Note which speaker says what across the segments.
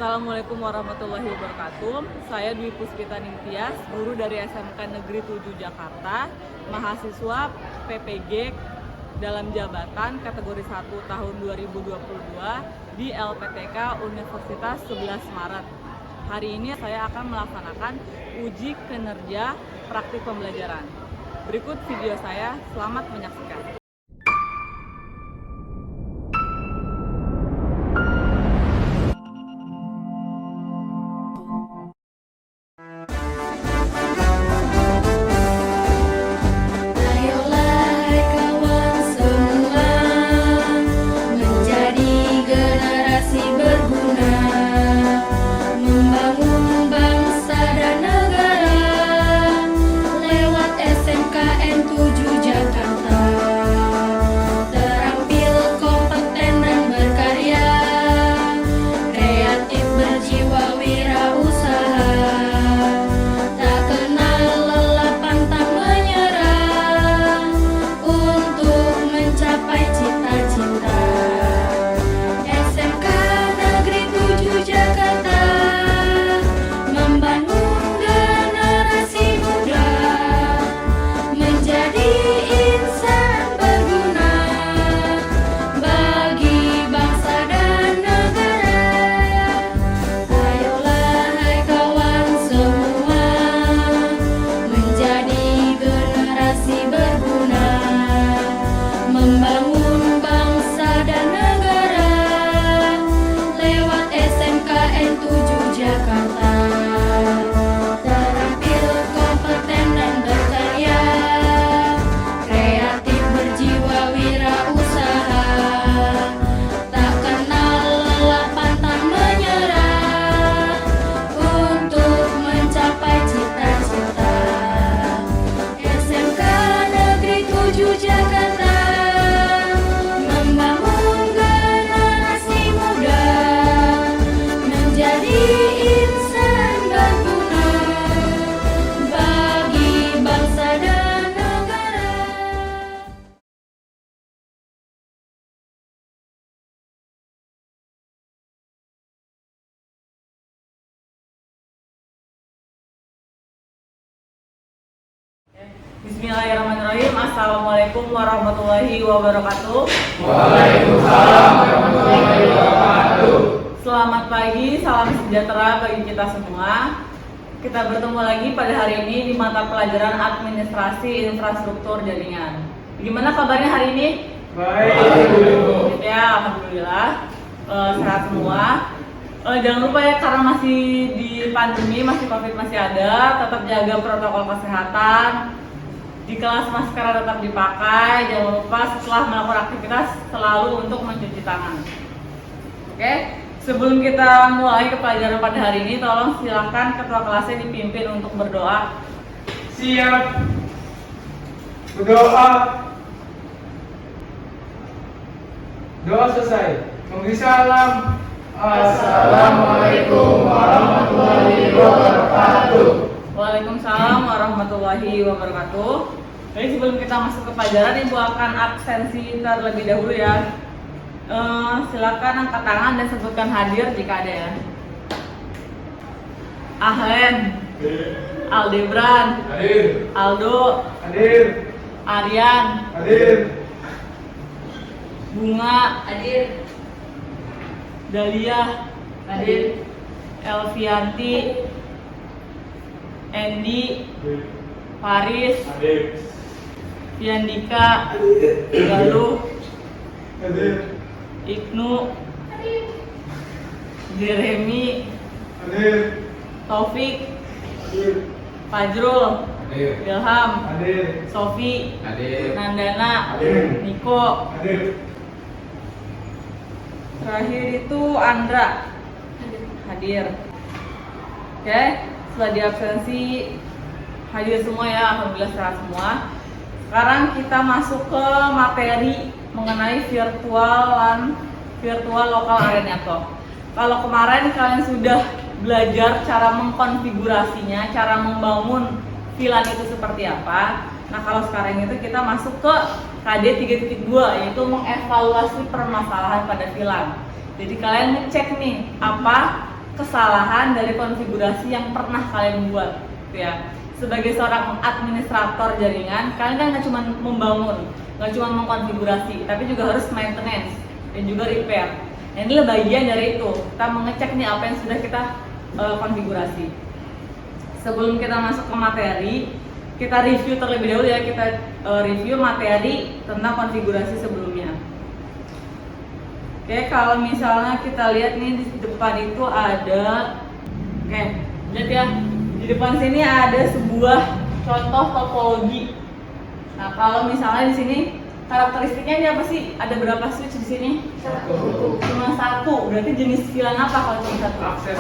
Speaker 1: Assalamualaikum warahmatullahi wabarakatuh. Saya Dwi Puspita Ningtyas, guru dari SMK Negeri 7 Jakarta, mahasiswa PPG dalam jabatan kategori 1 tahun 2022 di LPTK Universitas 11 Maret. Hari ini saya akan melaksanakan uji kinerja praktik pembelajaran. Berikut video saya, selamat menyaksikan. Bismillahirrahmanirrahim. Assalamualaikum warahmatullahi wabarakatuh.
Speaker 2: Waalaikumsalam warahmatullahi wabarakatuh.
Speaker 1: Selamat pagi, salam sejahtera bagi kita semua. Kita bertemu lagi pada hari ini di mata pelajaran Administrasi Infrastruktur Jaringan. Gimana kabarnya hari ini?
Speaker 2: Baik.
Speaker 1: Ya, alhamdulillah. Sehat semua. Jangan lupa ya, karena masih di pandemi, masih COVID masih ada, tetap jaga protokol kesehatan. Di kelas masker tetap dipakai, jangan lupa setelah melakukan aktivitas selalu untuk mencuci tangan. Oke, sebelum kita mulai ke pelajaran pada hari ini, tolong silakan ketua kelasnya dipimpin untuk berdoa.
Speaker 2: Siap. Berdoa. Doa selesai. Memberi salam. Assalamualaikum warahmatullahi wabarakatuh.
Speaker 1: Waalaikumsalam warahmatullahi wabarakatuh. Jadi sebelum kita masuk ke pelajaran, Ibu akan absensi terlebih dahulu ya. Silakan angkat tangan dan sebutkan hadir jika ada ya. Ahlen, Aldebran,
Speaker 2: Hadir.
Speaker 1: Aldo,
Speaker 2: Hadir.
Speaker 1: Aryan,
Speaker 2: Hadir.
Speaker 1: Bunga, hadir. Dahlia, hadir. Elvianti, Endi, Faris,
Speaker 2: Hadir.
Speaker 1: Yandika, Galuh,
Speaker 2: Hadir.
Speaker 1: Ibnu, Jeremy,
Speaker 2: Hadir.
Speaker 1: Taufik,
Speaker 2: Hadir.
Speaker 1: Fajrul,
Speaker 2: Hadir.
Speaker 1: Ilham,
Speaker 2: Hadir.
Speaker 1: Sofi,
Speaker 2: Hadir.
Speaker 1: Nandana,
Speaker 2: Hadir.
Speaker 1: Niko.
Speaker 2: Hadir.
Speaker 1: Terakhir itu Andra, hadir. Oke, setelah diabsensi hadir semua ya, alhamdulillah sehat semua. Sekarang kita masuk ke materi mengenai virtual lokal area network. Kalau kemarin kalian sudah belajar cara mengkonfigurasinya, cara membangun VLAN itu seperti apa. Nah, kalau sekarang itu kita masuk ke KD 3.2, yaitu mengevaluasi permasalahan pada VLAN. Jadi kalian ngecek nih apa kesalahan dari konfigurasi yang pernah kalian buat, gitu ya. Sebagai seorang administrator jaringan, kalian kan nggak cuma membangun, nggak cuma mengkonfigurasi, tapi juga harus maintenance dan juga repair. Nah, ini bagian dari itu. Kita mengecek nih apa yang sudah kita konfigurasi. Sebelum kita masuk ke materi, kita review terlebih dahulu ya. Kita review materi tentang konfigurasi sebelumnya. Oke, kalau misalnya kita lihat nih di depan itu ada, oke, lihat ya, di depan sini ada sebuah contoh topologi. Nah, kalau misalnya di sini karakteristiknya ini apa sih? Ada berapa switch di sini? Cuma satu. Berarti jenis VLAN apa kalau cuma satu?
Speaker 2: Access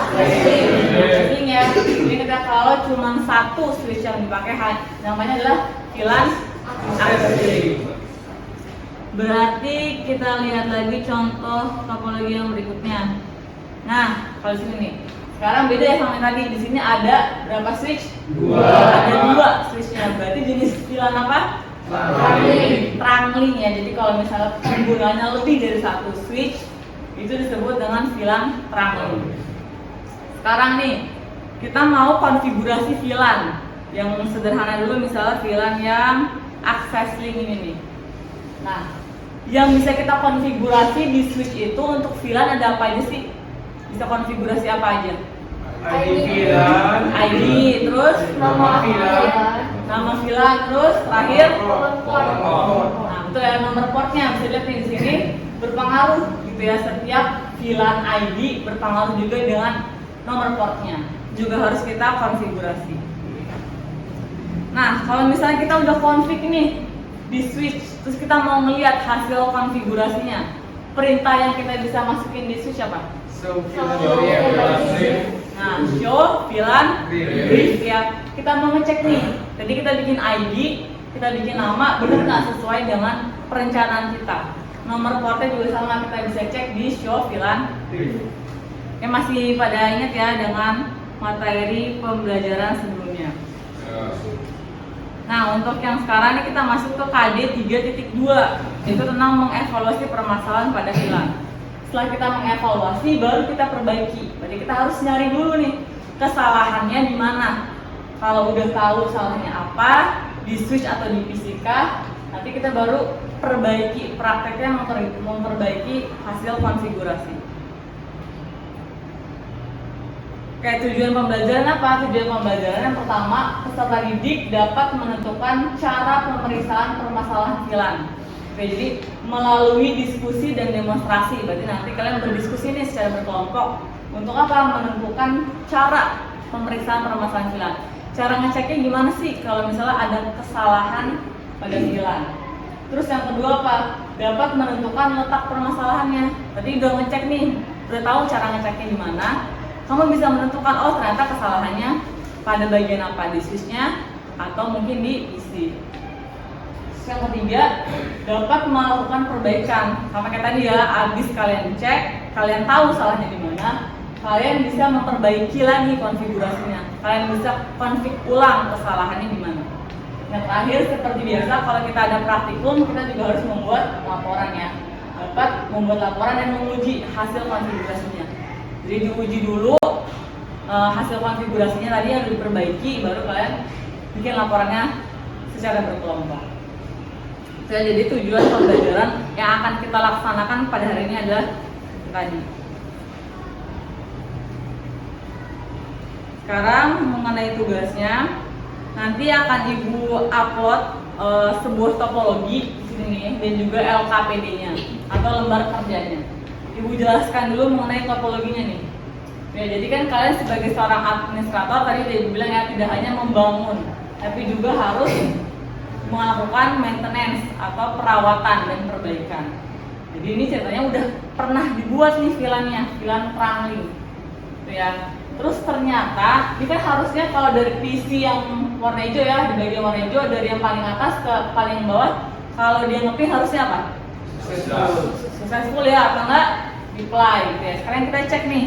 Speaker 1: Link ya. Jadi kita kalau cuma satu switch yang dipakai, namanya adalah VLAN access link. Berarti kita lihat lagi contoh topologi yang berikutnya. Nah, kalau di sini nih. Sekarang beda ya sama yang tadi. Di sini ada berapa switch? Ada 2 switchnya. Berarti jenis VLAN apa? Trangling ya. Jadi kalau misalnya penggunanya lebih dari satu switch, itu disebut dengan VLAN trangling. Sekarang nih, kita mau konfigurasi VLAN yang sederhana dulu, misalnya VLAN yang access link ini nih. Nah, yang bisa kita konfigurasi di switch itu untuk VLAN ada apa aja sih? Bisa konfigurasi apa aja?
Speaker 2: ID VLAN,
Speaker 1: ID, terus
Speaker 2: nama VLAN,
Speaker 1: terus terakhir
Speaker 2: port.
Speaker 1: nah betul ya, nomor portnya bisa lihat nih di sini berpengaruh gitu ya. Setiap VLAN ID berpengaruh juga dengan nomor portnya, juga harus kita konfigurasi. Nah, kalau misalnya kita udah config nih di switch, terus kita mau ngelihat hasil konfigurasinya, perintah yang kita bisa masukin di switch apa? Nah, show VLAN brief ya. Kita mau ngecek nih, tadi kita bikin ID, kita bikin nama, benar nggak sesuai dengan perencanaan kita. Nomor portnya juga sama, kita bisa cek di show VLAN brief. Masih pada ingat ya dengan materi pembelajaran sebelumnya. Nah, untuk yang sekarang ini kita masuk ke KD 3.2, itu tentang mengevaluasi permasalahan pada VLAN. Setelah kita mengevaluasi, baru kita perbaiki. Berarti kita harus nyari dulu nih kesalahannya di mana. Kalau udah tahu salahnya apa di switch atau di PCK, nanti kita baru perbaiki, prakteknya memperbaiki hasil konfigurasi. Kayak tujuan pembelajaran apa? Tujuan pembelajaran yang pertama, peserta didik dapat menentukan cara pemeriksaan permasalahan VLAN. Oke, jadi melalui diskusi dan demonstrasi, berarti nanti kalian berdiskusi nih secara berkelompok untuk apa? Menentukan cara pemeriksaan permasalahan VLAN. Cara ngeceknya gimana sih kalau misalnya ada kesalahan pada VLAN? Terus yang kedua apa? Dapat menentukan letak permasalahannya. Tadi udah ngecek nih, udah tahu cara ngeceknya gimana. Kamu bisa menentukan, oh ternyata kesalahannya pada bagian apa, di switch-nya atau mungkin di PC. Yang ketiga, dapat melakukan perbaikan. Sama kayak tadi ya, habis kalian cek, kalian tahu salahnya di mana, kalian bisa memperbaiki lagi konfigurasinya. Kalian bisa konfig ulang kesalahannya di mana. Yang terakhir, seperti biasa, kalau kita ada praktikum, kita juga harus membuat laporan ya. Dapat membuat laporan dan menguji hasil konfigurasinya. Jadi diuji dulu hasil konfigurasinya tadi yang diperbaiki, baru kalian bikin laporannya secara berkelompok. Jadi tujuan pembelajaran yang akan kita laksanakan pada hari ini adalah tadi. Sekarang mengenai tugasnya, nanti akan Ibu upload sebuah topologi di sini nih, dan juga LKPD-nya atau lembar kerjanya. Ibu jelaskan dulu mengenai topologinya nih. Ya, jadi kan kalian sebagai seorang administrator tadi Ibu bilang ya, tidak hanya membangun, tapi juga harus melakukan maintenance atau perawatan dan perbaikan. Jadi ini ceritanya udah pernah dibuat nih VLAN-nya, VLAN trangling. Gitu ya. Terus ternyata ini kan harusnya kalau dari PC yang warna hijau ya, di bagian warna hijau dari yang paling atas ke paling bawah, kalau dia nge-pin harusnya apa? Successful ya, atau enggak reply gitu ya. Sekarang kita cek nih,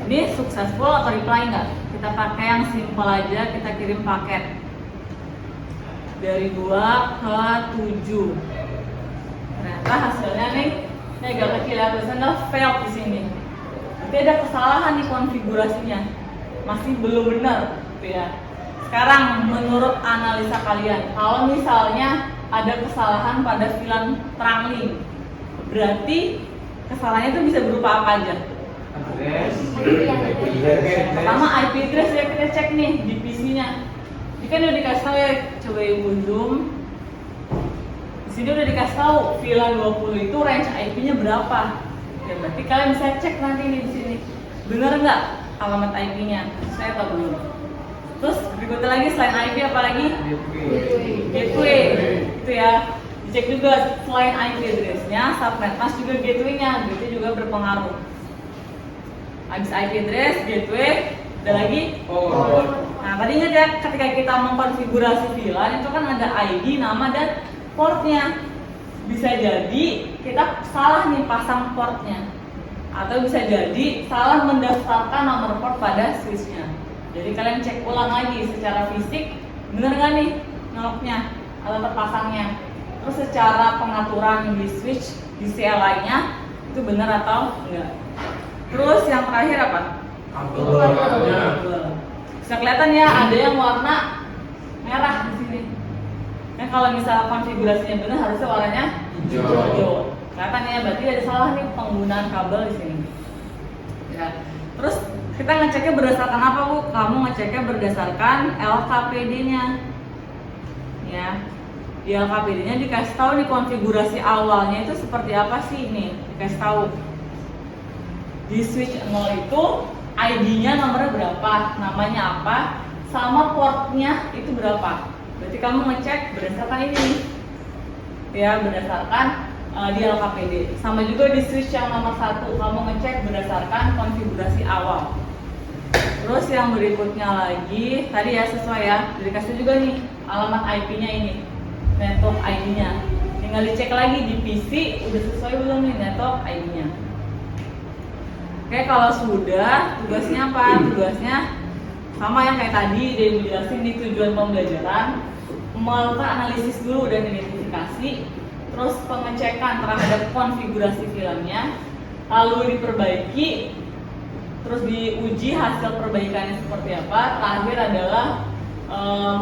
Speaker 1: ini successful atau reply enggak? Kita pakai yang simple aja, kita kirim paket dari 2 ke 7. Ternyata hasilnya nih, ini agak kecil ya, tulisannya failed di sini. Berarti berarti ada kesalahan di konfigurasinya, masih belum benar gitu ya. Sekarang menurut analisa kalian, kalau misalnya ada kesalahan pada VLAN Translink, berarti kesalahannya itu bisa berupa apa aja?
Speaker 2: Address.
Speaker 1: Pertama IP address ya, kita cek nih di PC-nya. Ini kan udah dikasih tahu ya, coba ibu zoom. Di sini udah dikasih tahu VLAN 20 itu range IP-nya berapa. Ya berarti kalian bisa cek nanti nih di sini. Benar nggak alamat IP-nya? Saya tahu belum. Terus berikutnya lagi selain IP apa lagi? Gateway. Itu ya. Dicek juga selain IP address-nya, subnet mask juga gateway-nya, berarti juga berpengaruh. Habis IP address, gateway, ada lagi port. Nah, tadi ingat ya, ketika kita mengkonfigurasi VLAN itu kan ada ID, nama, dan portnya. Bisa jadi kita salah nih pasang portnya, atau bisa jadi salah mendaftarkan nomor port pada switch-nya. Jadi kalian cek ulang lagi secara fisik, bener nggak nih nyoloknya atau terpasangnya. Terus secara pengaturan di switch, di CLI-nya itu benar atau enggak. Terus yang terakhir apa? Kabel. Bisa kelihatan ya, ada yang warna merah di sini. Nah, kalau misalnya konfigurasinya benar harusnya warnanya hijau. Kelihatan ya, berarti ada salah nih penggunaan kabel di sini. Ya. Terus kita ngeceknya berdasarkan apa, Bu? Kamu ngeceknya berdasarkan LKPD-nya. Ya. Di LKPD-nya dikasih tahu nih konfigurasi awalnya itu seperti apa sih nih, dikasih tahu. Di switch 0 itu ID-nya nomornya berapa, namanya apa, sama portnya itu berapa. Berarti kamu ngecek berdasarkan ini nih. Ya, berdasarkan di LKPD. Sama juga di switch yang nomor 1, kamu ngecek berdasarkan konfigurasi awal. Terus yang berikutnya lagi, tadi ya sesuai ya, dikasih juga nih alamat IP-nya ini, network ID-nya. Tinggal dicek lagi di PC udah sesuai belum nih network ID-nya. Oke, kalau sudah, tugasnya apa? Tugasnya sama yang kayak tadi, dia menjelaskan di tujuan pembelajaran, melakukan analisis dulu dan identifikasi, terus pengecekan terhadap konfigurasi VLAN-nya, lalu diperbaiki, terus diuji hasil perbaikannya seperti apa. Terakhir adalah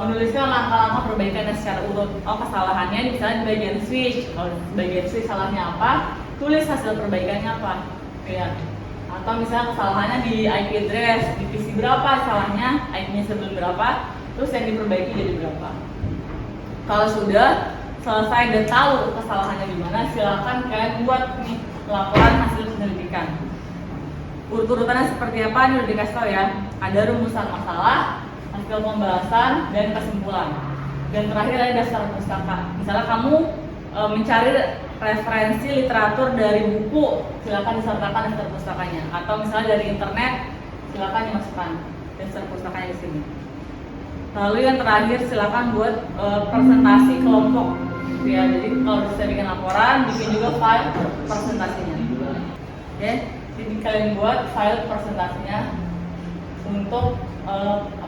Speaker 1: menuliskan langkah-langkah perbaikannya secara urut. Oh, kesalahannya misalnya di bagian switch, kalau di bagian switch salahnya apa, tulis hasil perbaikannya apa. Ya. Atau misalnya kesalahannya di IP address, di PC berapa salahnya, IP-nya sebelum berapa, terus yang diperbaiki jadi berapa. Kalau sudah selesai dan tahu kesalahannya di mana, silakan kalian buat nih laporan hasil penyelidikan. Urut-urutannya seperti apa ini udah dikasih tahu ya. Ada rumusan masalah, hasil pembahasan, dan kesimpulan. Dan terakhir ada daftar pustaka. Misalnya kamu mencari referensi literatur dari buku, silakan disertakan daftar pustakanya. Atau misalnya dari internet, silakan dimasukkan daftar pustakanya di sini. Lalu yang terakhir silakan buat presentasi kelompok. Ya, jadi kalau bisa bikin laporan, bikin juga file presentasinya. Oke, jadi kalian buat file presentasinya untuk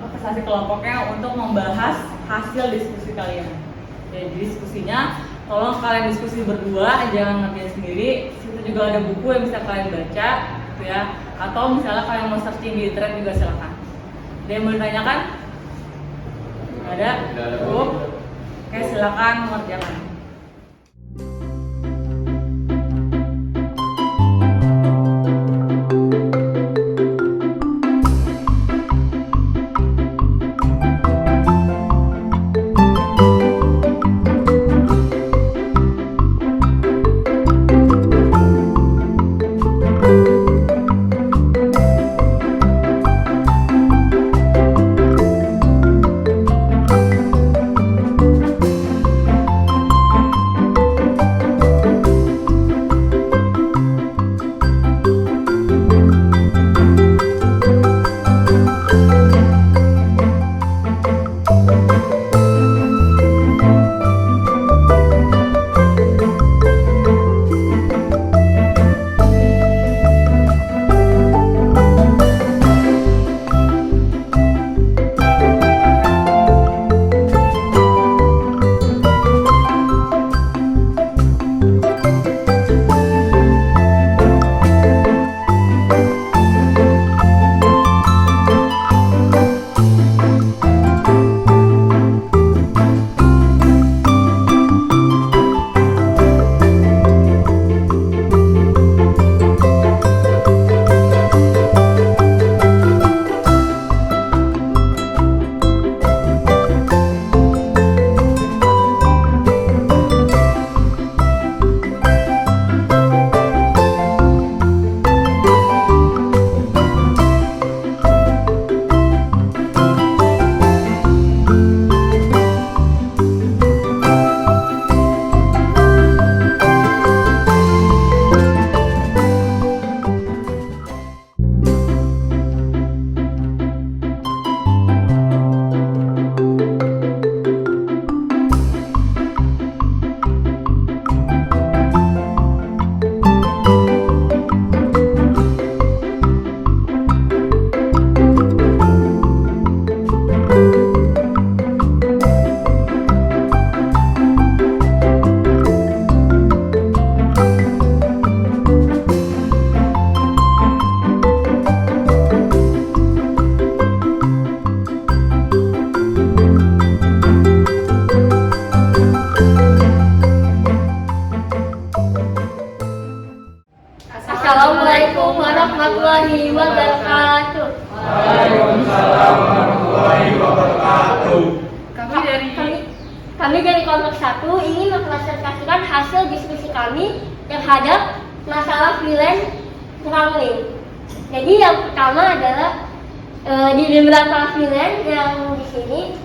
Speaker 1: presentasi kelompoknya untuk membahas hasil diskusi kalian. Jadi diskusinya, tolong kalian diskusi berdua, jangan ngerjain sendiri. Situ juga ada buku yang bisa kalian baca, gitu ya. Atau misalnya kalian mau searching di internet juga silakan. Ada yang mau ditanyakan? Ada? Cukup? Oke, silakan mengerjakan.
Speaker 3: Kami dari kelompok 1 ingin mempresentasikan hasil diskusi kami terhadap masalah freelance traveling. Jadi yang pertama adalah di beberapa freelance yang di sini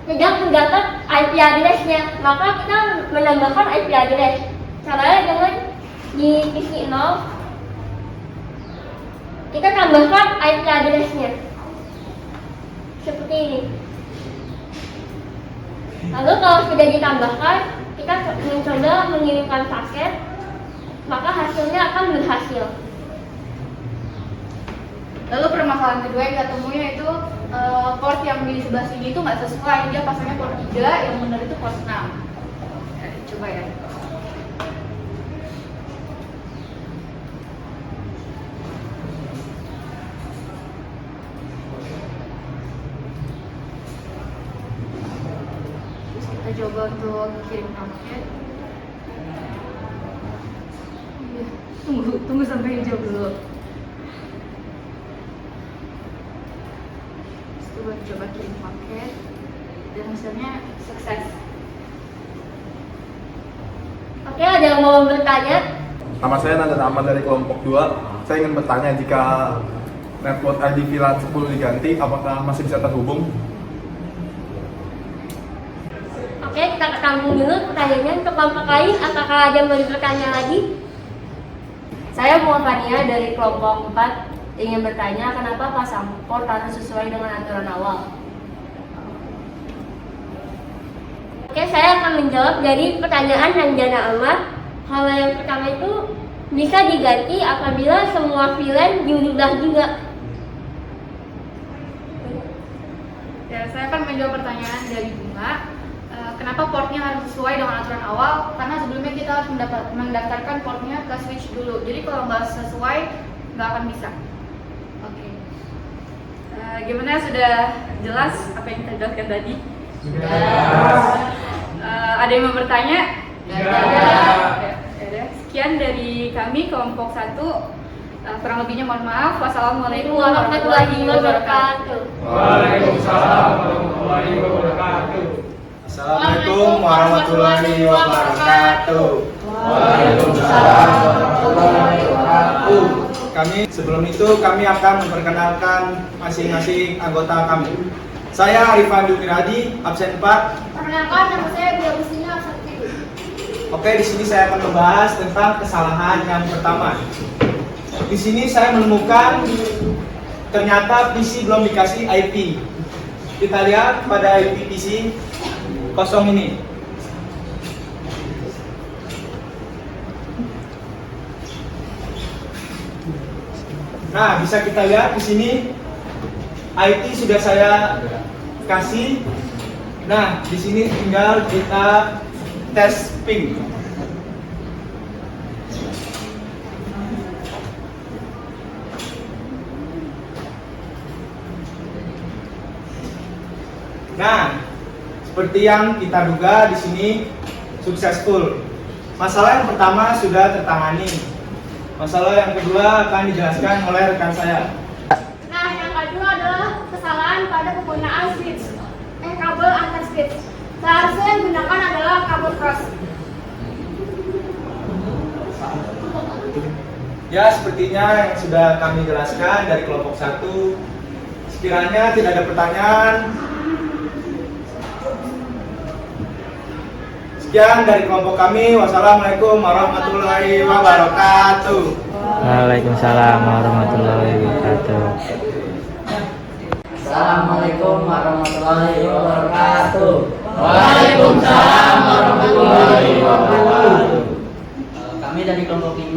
Speaker 3: tidak mendapat IP address-nya, maka kita menambahkan IP address. Caranya dengan di PC 0 kita tambahkan IP address-nya seperti ini. Lalu kalau sudah ditambahkan, kita mencoba mengirimkan paket, maka hasilnya akan berhasil.
Speaker 4: Lalu permasalahan kedua yang kita temui yaitu port yang di sebelah sini itu nggak sesuai, dia pasangnya port 3, yang benar itu port 6. Coba ya. Terus kita coba untuk kirim paket. Tunggu sampai hijau dulu. Coba kirim paket dan hasilnya sukses.
Speaker 3: Oke, ada yang mau bertanya?
Speaker 5: Nama saya Nanda Ahmad dari kelompok 2. Saya ingin bertanya, jika network ID VLAN 10 diganti, apakah masih bisa terhubung?
Speaker 3: Oke, kita ketanggung dulu pertanyaannya. Untuk kelompok lain, apakah ada yang mau bertanya lagi?
Speaker 6: Saya Muhammad dari kelompok 4 ingin bertanya kenapa pasang port harus sesuai dengan aturan awal.
Speaker 3: Oke, saya akan menjawab dari pertanyaan Ranjana Ahmad. Hal yang pertama itu bisa diganti apabila semua freelance diubah juga.
Speaker 4: Ya, saya akan menjawab pertanyaan dari Bunga. Kenapa portnya harus sesuai dengan aturan awal? Karena sebelumnya kita harus mendaftarkan portnya ke switch dulu. Jadi kalau nggak sesuai, nggak akan bisa. Oke. Gimana, sudah jelas apa yang kita jelaskan tadi? Ada yang mau bertanya? Ya. Sekian dari kami kelompok 1. Kurang lebihnya mohon maaf. Wassalamualaikum warahmatullahi wabarakatuh.
Speaker 2: Waalaikumsalam warahmatullahi wabarakatuh.
Speaker 7: Assalamualaikum warahmatullahi wabarakatuh.
Speaker 2: Waalaikumsalam warahmatullahi wabarakatuh.
Speaker 7: Sebelum itu kami akan memperkenalkan masing-masing anggota kami. Saya Arifan Dumiradi, absen 4.
Speaker 4: Perkenalkan, nama saya Bia Busina, absen 3.
Speaker 7: Oke, di sini saya akan membahas tentang kesalahan yang pertama. Di sini saya menemukan ternyata PC belum dikasih IP. Kita lihat pada IP PC kosong ini. Nah, bisa kita lihat di sini IP sudah saya kasih. Nah, di sini tinggal kita tes ping. Nah, seperti yang kita duga di sini successful. Masalah yang pertama sudah tertangani. Masalah yang kedua akan dijelaskan oleh rekan saya.
Speaker 4: Nah, yang kedua adalah kesalahan pada penggunaan switch, kabel antar switch. Seharusnya yang digunakan adalah kabel cross.
Speaker 7: Ya, sepertinya yang sudah kami jelaskan dari kelompok 1. Sekiranya tidak ada pertanyaan, sekian dari kelompok kami. Wassalamualaikum warahmatullahi wabarakatuh.
Speaker 8: Waalaikumsalam warahmatullahi wabarakatuh.
Speaker 9: Assalamualaikum warahmatullahi wabarakatuh.
Speaker 2: Waalaikumsalam warahmatullahi wabarakatuh.
Speaker 9: Kami dari kelompok 5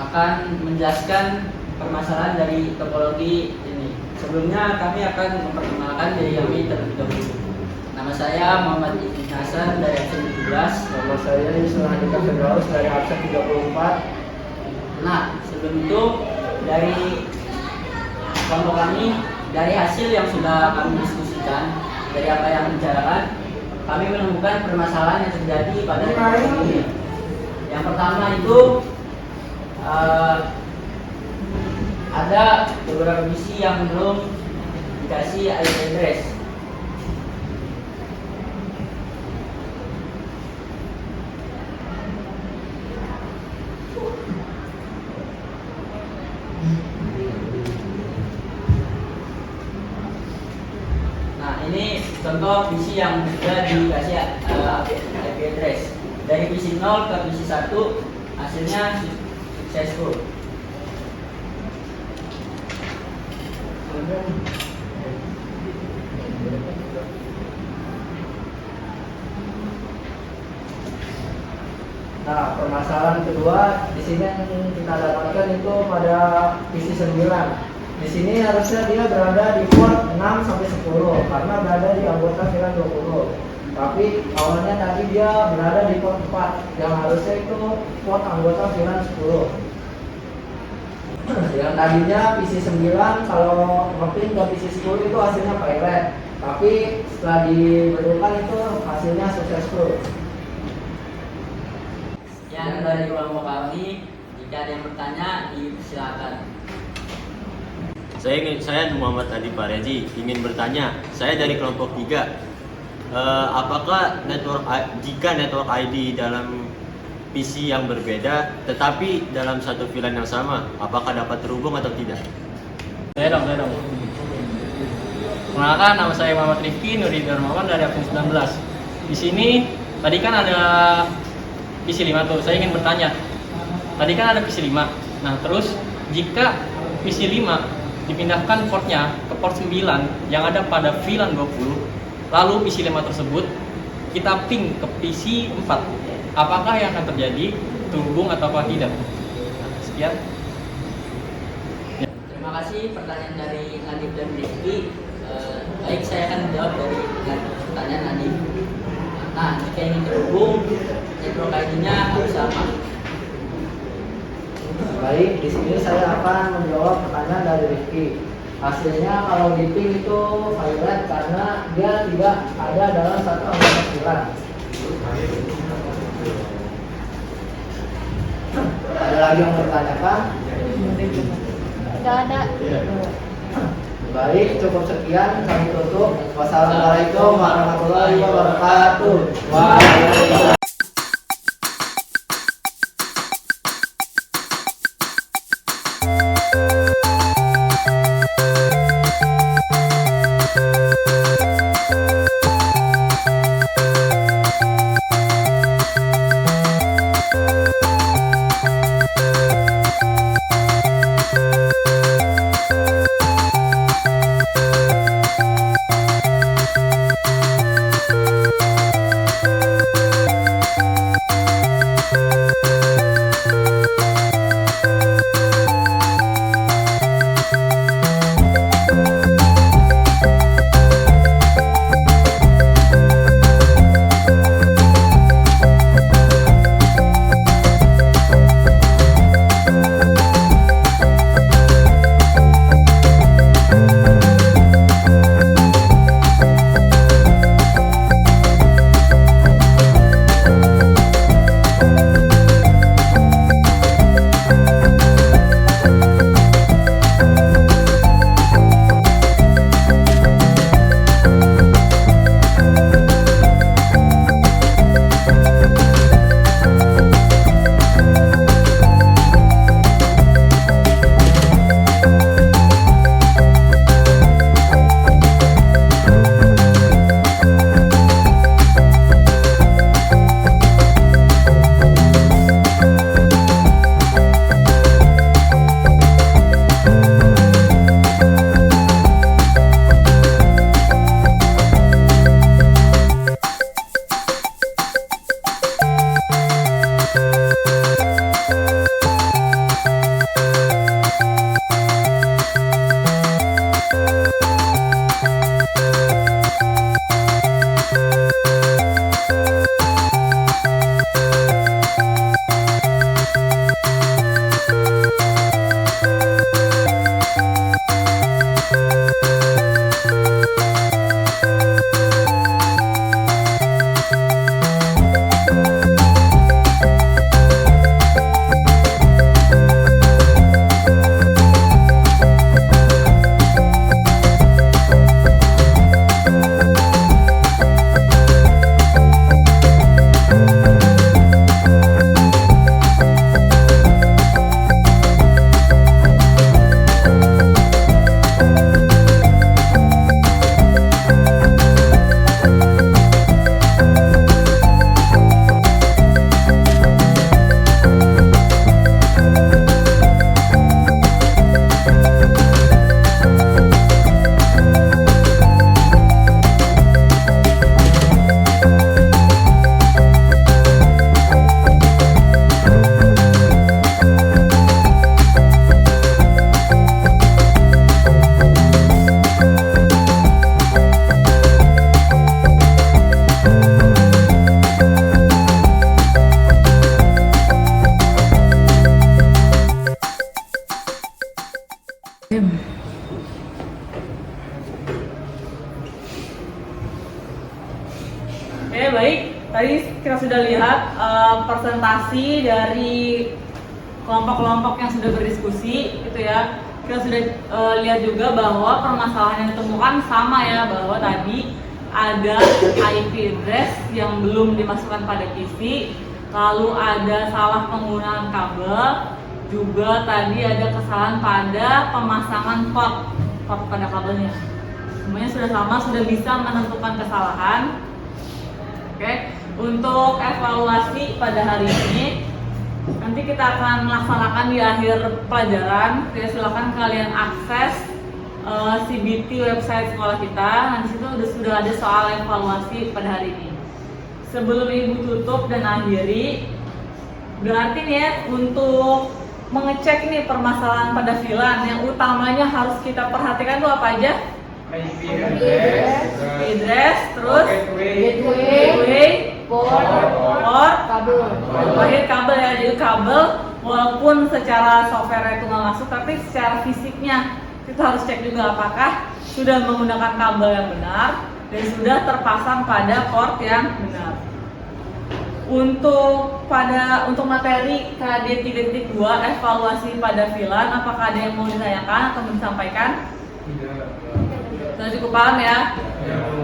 Speaker 9: akan menjelaskan permasalahan dari topologi ini. Sebelumnya kami akan memperkenalkan diri kami terlebih dahulu. Nama saya Muhammad Ibn Hasan dari absen 17.
Speaker 2: Nama saya Islah Andika Firdaus dari absen 34.
Speaker 9: Nah, sebelum itu dari kelompok kami, dari hasil yang sudah kami diskusikan, dari apa yang dibicarakan, kami menemukan permasalahan yang terjadi pada topologi ini. Yang pertama itu ada beberapa misi yang belum dikasih IP address. contoh PC yang sudah dikasih IP address. Dari PC 0 ke PC 1 hasilnya successful.
Speaker 2: Nah, permasalahan kedua di sini yang kita dapatkan itu pada PC 9. Di sini harusnya dia berada di port 6 sampai 10 karena berada di anggota VLAN 20. Tapi awalnya tadi dia berada di port 4 yang harusnya itu port anggota VLAN 10. Yang tadinya PC 9 kalau ngeprint ke PC 10 itu hasilnya pilot. Tapi setelah dibentukkan itu hasilnya successful.
Speaker 9: Sekian dari kelompok kami. Jika ada yang bertanya, silakan.
Speaker 10: Saya Muhammad Adi Pareji ingin bertanya. Saya dari kelompok 3. Apakah jika network ID dalam PC yang berbeda, tetapi dalam satu VLAN yang sama, apakah dapat terhubung atau tidak?
Speaker 11: Saya dong. Perkenalkan, nama saya Muhammad Rifki Nuri Darmawan dari akun 19. Di sini tadi kan ada PC 5 tuh. Saya ingin bertanya. Tadi kan ada PC 5. Nah, terus jika PC 5 dipindahkan portnya ke port 9 yang ada pada VLAN 20, lalu PC 5 tersebut kita ping ke PC 4, apakah yang akan terjadi, terhubung ataukah tidak? Sekian.
Speaker 9: Terima kasih pertanyaan dari Nadif dan Rifki. Baik, saya akan menjawab dari pertanyaan Nadif. Nah, jika ingin terhubung, network ID-nya harus sama.
Speaker 2: Baik, di sini saya akan menjawab pertanyaan dari Rifki. Hasilnya kalau di ping itu pilot karena dia tidak ada dalam satu anggota VLAN. Ada lagi yang bertanyakan?
Speaker 4: Tidak ada.
Speaker 2: Baik, cukup sekian, kami tutup. Wassalamualaikum warahmatullahi wabarakatuh. Waalaikumsalam.
Speaker 1: Oke, baik. Tadi kita sudah lihat presentasi dari kelompok-kelompok yang sudah berdiskusi, gitu ya. Kita sudah lihat juga bahwa permasalahan yang ditemukan sama ya, bahwa tadi ada IP address yang belum dimasukkan pada PC, lalu ada salah penggunaan kabel, juga tadi ada kesalahan pada pemasangan port pada kabelnya. Semuanya sudah sama, sudah bisa menentukan kesalahan. Oke, untuk evaluasi pada hari ini nanti kita akan melaksanakan di akhir pelajaran. Ya, silakan kalian akses CBT website sekolah kita. Nanti situ sudah ada soal evaluasi pada hari ini. Sebelum Ibu tutup dan akhiri, berarti nih ya, untuk mengecek nih permasalahan pada VLAN yang utamanya harus kita perhatikan tuh apa aja? IP address, terus gateway, port, kabel ya. Jadi kabel walaupun secara software itu nggak masuk, tapi secara fisiknya kita harus cek juga apakah sudah menggunakan kabel yang benar dan sudah terpasang pada port yang benar. Untuk materi KD 3.2 evaluasi pada VLAN, apakah ada yang mau ditanyakan atau mau disampaikan? Sudah cukup paham ya?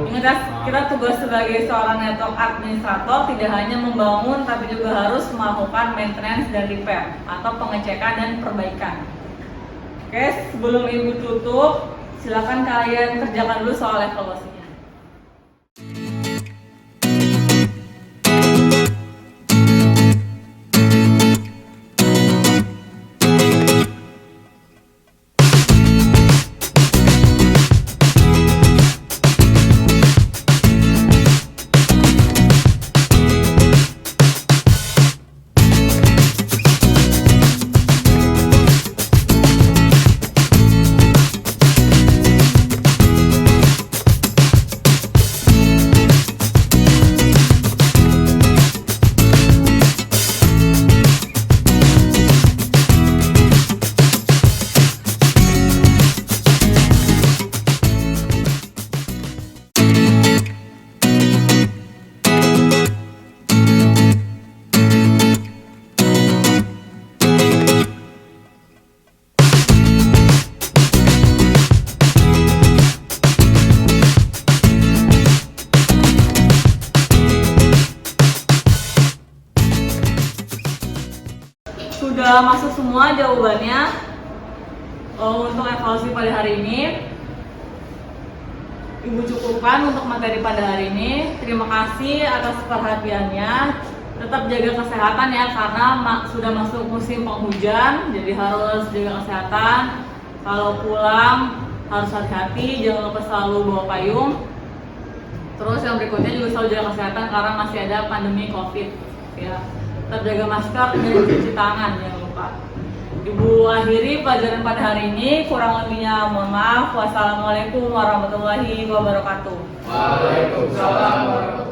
Speaker 1: Ingat ya, kita tugas sebagai seorang network administrator tidak hanya membangun tapi juga harus melakukan maintenance dan repair atau pengecekan dan perbaikan. Oke, sebelum Ibu tutup, silakan kalian kerjakan dulu soal evaluasinya. Sudah masuk semua jawabannya untuk evaluasi pada hari ini. Ibu cukupkan untuk materi pada hari ini. Terima kasih atas perhatiannya. Tetap jaga kesehatan ya, karena sudah masuk musim penghujan, jadi harus jaga kesehatan. Kalau pulang harus hati-hati, jangan lupa selalu bawa payung. Terus yang berikutnya juga selalu jaga kesehatan karena masih ada pandemi COVID ya. Tetap jaga masker dan cuci tangan, jangan lupa. Ibu akhiri pelajaran pada hari ini, kurang lebihnya mohon maaf. Wassalamualaikum warahmatullahi wabarakatuh.
Speaker 12: Waalaikumsalam warahmatullahi wabarakatuh.